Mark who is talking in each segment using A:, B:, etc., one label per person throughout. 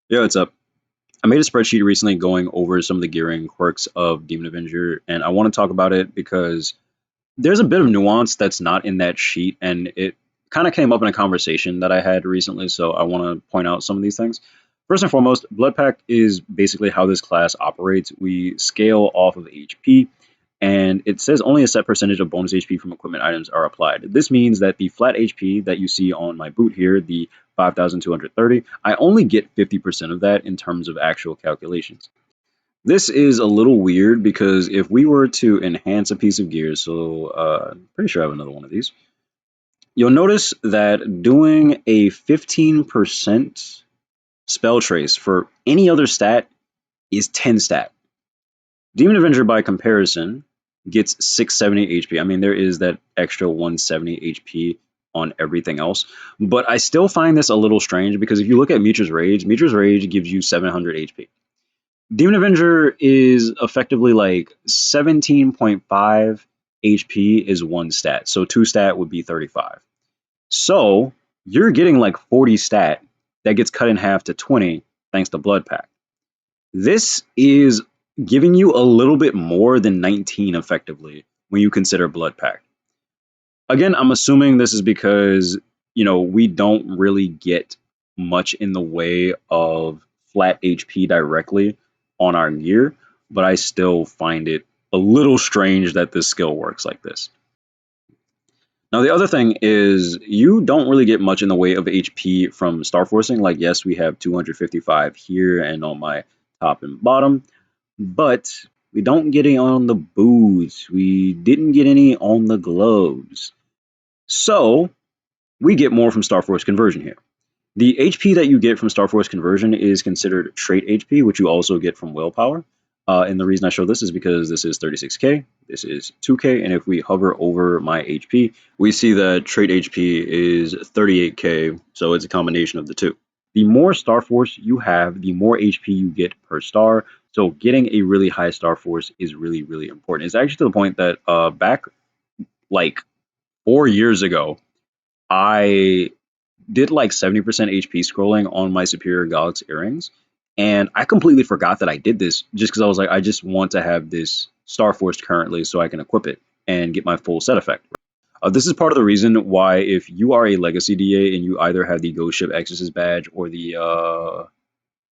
A: Yeah, what's up? I made a spreadsheet recently going over some of the gearing quirks of Demon Avenger, and I want to talk about it because there's a bit of nuance that's not in that sheet, and it kind of came up in a conversation that I had recently, so I want to point out some of these things. First and foremost, Blood Pact is basically how this class operates. We scale off of HP, and it says only a set percentage of bonus HP from equipment items are applied. This means that the flat HP that you see on my boot here, the 5,230, I only get 50% of that in terms of actual calculations. This is a little weird because if we were to enhance a piece of gear, so pretty sure I have another one of these, you'll notice that doing a 15% spell trace for any other stat is 10 stat. Demon Avenger, by comparison, gets 670 HP. I mean, there is that extra 170 HP on everything else, but I still find this a little strange because if you look at Mietra's Rage gives you 700 HP. Demon Avenger is effectively like 17.5 HP is one stat, so two stat would be 35. So you're getting like 40 stat that gets cut in half to 20 thanks to Blood Pact. This is giving you a little bit more than 19 effectively when you consider Blood Pact. Again, I'm assuming this is because, we don't really get much in the way of flat HP directly on our gear, but I still find it a little strange that this skill works like this. Now, the other thing is you don't really get much in the way of HP from Star Forcing. Like, yes, we have 255 here and on my top and bottom, but we don't get any on the boots. We didn't get any on the gloves. So we get more from Star Force conversion here. The HP that you get from Star Force conversion is considered trait HP, which you also get from willpower. And the reason I show this is because this is 36k, this is 2k, and if we hover over my HP, we see that trait HP is 38k, so it's a combination of the two. The more Star Force you have, the more HP you get per star. So getting a really high Star Force is really, really important. It's actually to the point that back like 4 years ago, I did like 70% HP scrolling on my Superior Galaxy earrings. And I completely forgot that I did this just because I was like, I just want to have this Star Force currently so I can equip it and get my full set effect. This is part of the reason why, if you are a Legacy DA and you either have the Ghost Ship Exorcist badge or the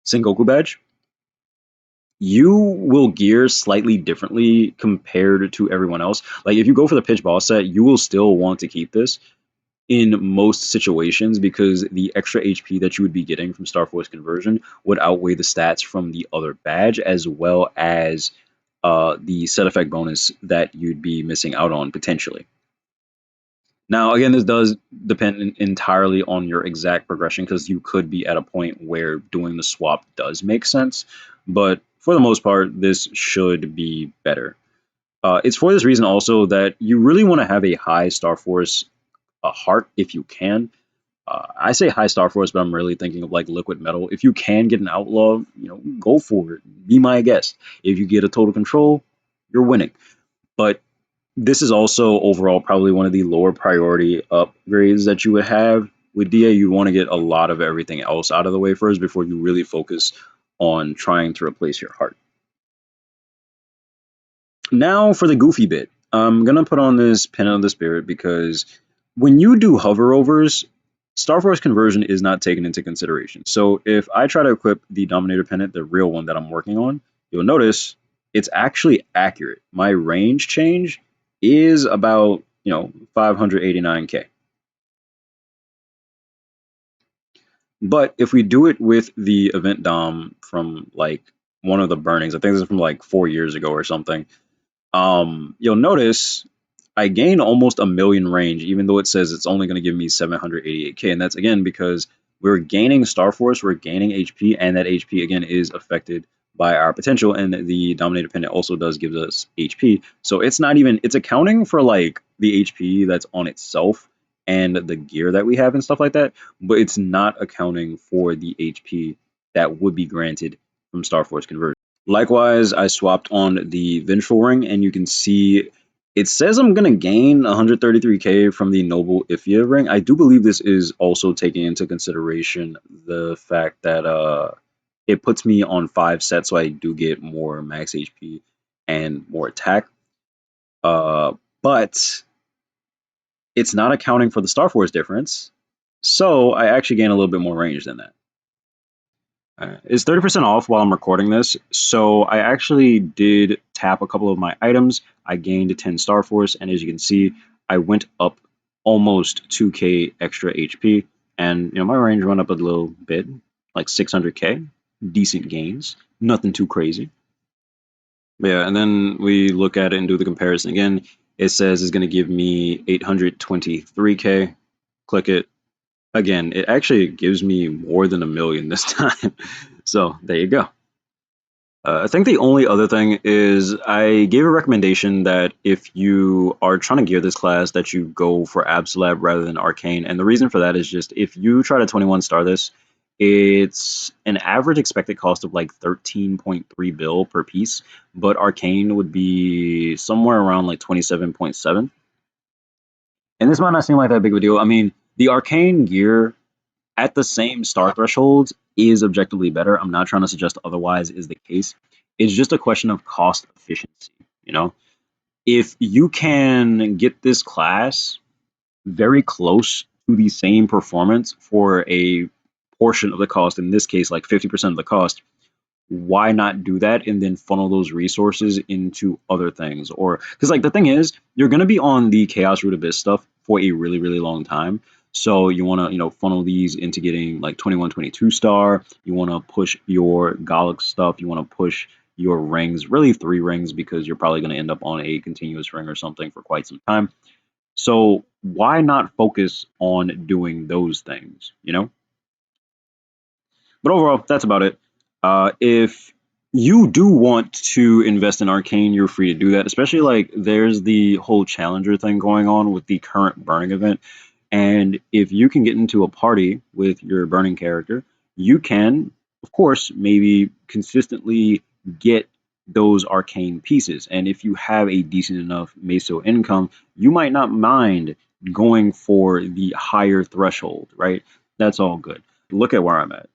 A: Sengoku badge, you will gear slightly differently compared to everyone else. Like, if you go for the Pitch Boss set, you will still want to keep this in most situations because the extra HP that you would be getting from Star Force conversion would outweigh the stats from the other badge, as well as the set effect bonus that you'd be missing out on potentially. Now, again, this does depend entirely on your exact progression because you could be at a point where doing the swap does make sense, but for the most part, this should be better. It's for this reason also that you really want to have a high Star Force heart if you can. I say high Star Force, but I'm really thinking of like liquid metal. If you can get an outlaw, go for it. Be my guest. If you get a total control, you're winning. But this is also overall probably one of the lower priority upgrades that you would have. With DA, you want to get a lot of everything else out of the way first before you really focus on trying to replace your heart. Now for the goofy bit. I'm going to put on this Pin of the Spirit because when you do hoverovers, Star Force conversion is not taken into consideration. So if I try to equip the Dominator Pennant, the real one that I'm working on, you'll notice it's actually accurate. My range change is about, 589k. But if we do it with the event Dom from like one of the burnings, I think this is from like 4 years ago or something, you'll notice I gain almost a million range, even though it says it's only going to give me 788k. And that's again because we're gaining Star Force, we're gaining HP, and that HP again is affected by our potential. And the Dominator Pendant also does give us HP. So it's not even, it's accounting for like the HP that's on itself and the gear that we have and stuff like that, but it's not accounting for the HP that would be granted from Star Force conversion. Likewise, I swapped on the Vengeful Ring, and you can see it says I'm going to gain 133k from the Noble Ifya ring. I do believe this is also taking into consideration the fact that it puts me on 5 sets, so I do get more max HP and more attack. But it's not accounting for the Star Force difference, so I actually gain a little bit more range than that. It's 30% off while I'm recording this, so I actually did tap a couple of my items. I gained 10 Star Force, and as you can see, I went up almost 2k extra HP, and my range went up a little bit, like 600k. Decent gains, nothing too crazy. Yeah, and then we look at it and do the comparison again. It says it's going to give me 823k. Click it. Again, it actually gives me more than a million this time. So there you go. I think the only other thing is I gave a recommendation that if you are trying to gear this class, that you go for Absolab rather than Arcane. And the reason for that is just if you try to 21 star this, it's an average expected cost of like 13.3 bill per piece, but Arcane would be somewhere around like 27.7. And this might not seem like that big of a deal. I mean, the Arcane gear at the same star thresholds is objectively better. I'm not trying to suggest otherwise is the case. It's just a question of cost efficiency. You know, if you can get this class very close to the same performance for a portion of the cost, in this case, like 50% of the cost, why not do that and then funnel those resources into other things? Or because like the thing is, you're going to be on the Chaos Root Abyss stuff for a really, really long time. So you want to, funnel these into getting like 21, 22 star. You want to push your Gallic stuff. You want to push your rings, really 3 rings, because you're probably going to end up on a continuous ring or something for quite some time. So why not focus on doing those things, But overall, that's about it. If you do want to invest in Arcane, you're free to do that. Especially like there's the whole Challenger thing going on with the current Burning event. And if you can get into a party with your Burning character, you can, of course, maybe consistently get those Arcane pieces. And if you have a decent enough Meso income, you might not mind going for the higher threshold, right? That's all good. Look at where I'm at.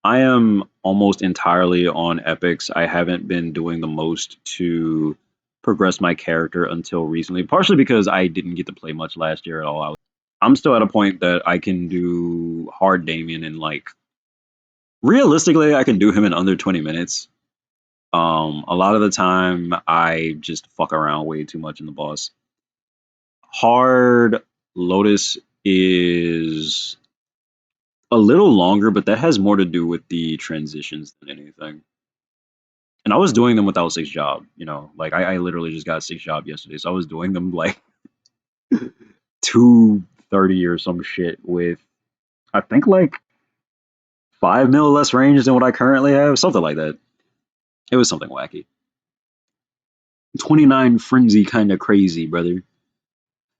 A: I am almost entirely on epics. I haven't been doing the most to progress my character until recently, partially because I didn't get to play much last year at all. I'm still at a point that I can do hard Damien in like realistically, I can do him in under 20 minutes. A lot of the time I just fuck around way too much in the boss. Hard Lotus is a little longer, but that has more to do with the transitions than anything. And I was doing them without 6 job, like I literally just got 6 job yesterday. So I was doing them like 230 or some shit with I think like 5 mil less range than what I currently have. Something like that. It was something wacky. 29 frenzy kind of crazy, brother.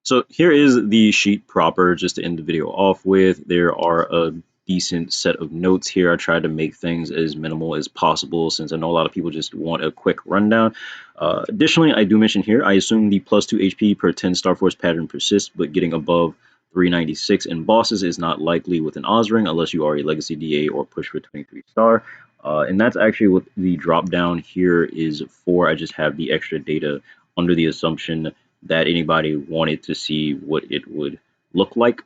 A: So here is the sheet proper, just to end the video off with. There are a decent set of notes here. I tried to make things as minimal as possible since I know a lot of people just want a quick rundown. Additionally, I do mention here, I assume the +2 HP per 10 Star Force pattern persists, but getting above 396 in bosses is not likely with an Oz ring unless you are a Legacy DA or push for 23 star. And that's actually what the drop down here is for. I just have the extra data under the assumption that anybody wanted to see what it would look like.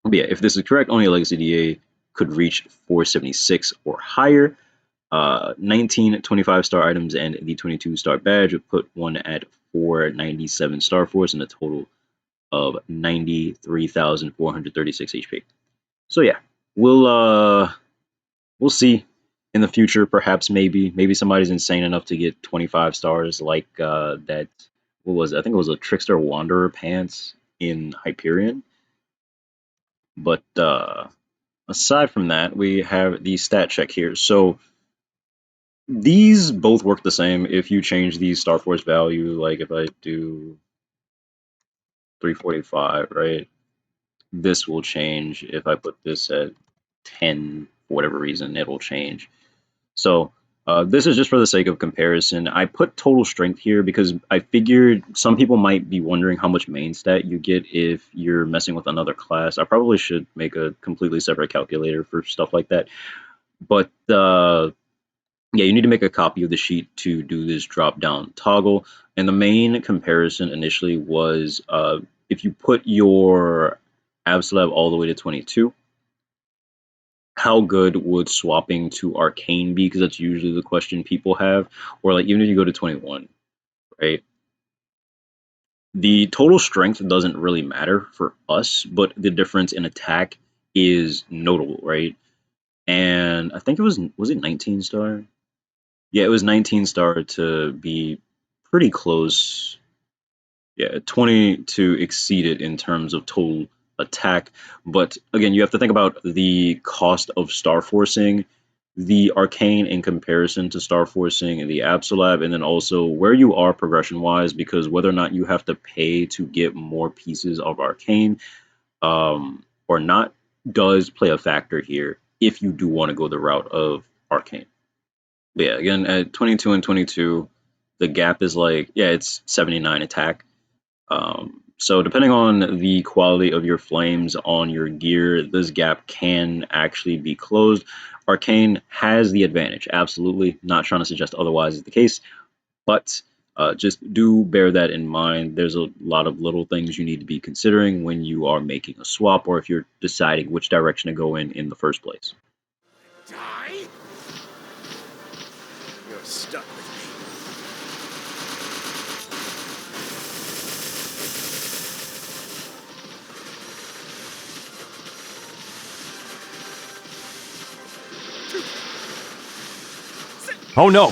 A: But yeah, if this is correct, only a Legacy DA could reach 476 or higher. 19 25-star items and the 22-star badge would put one at 497 Star Force and a total of 93,436 HP. So yeah, we'll see in the future. Perhaps maybe somebody's insane enough to get 25 stars like that. What was it? I think it was a Trickster Wanderer pants in Hyperion. But aside from that, we have the stat check here. So these both work the same if you change the Star Force value. Like if I do 345, right? This will change. If I put this at 10 for whatever reason, it will change. So this is just for the sake of comparison. I put total strength here because I figured some people might be wondering how much main stat you get if you're messing with another class. I probably should make a completely separate calculator for stuff like that. But yeah, you need to make a copy of the sheet to do this drop down toggle. And the main comparison initially was if you put your Absolab all the way to 22, how good would swapping to Arcane be? Because that's usually the question people have. Or like even if you go to 21, right? The total strength doesn't really matter for us, but the difference in attack is notable, right? And I think was it 19 star? Yeah, it was 19 star to be pretty close. Yeah, 20 to exceed it in terms of total attack. But again, you have to think about the cost of star forcing the arcane in comparison to star forcing and the absolab, and then also where you are progression wise, because whether or not you have to pay to get more pieces of arcane or not does play a factor here if you do want to go the route of arcane. But yeah, again, at 22 and 22, the gap is like, yeah, it's 79 attack. So depending on the quality of your flames on your gear, this gap can actually be closed. Arcane has the advantage, absolutely. Not trying to suggest otherwise is the case, but just do bear that in mind. There's a lot of little things you need to be considering when you are making a swap or if you're deciding which direction to go in the first place.
B: Die? You're stuck with
C: Oh no!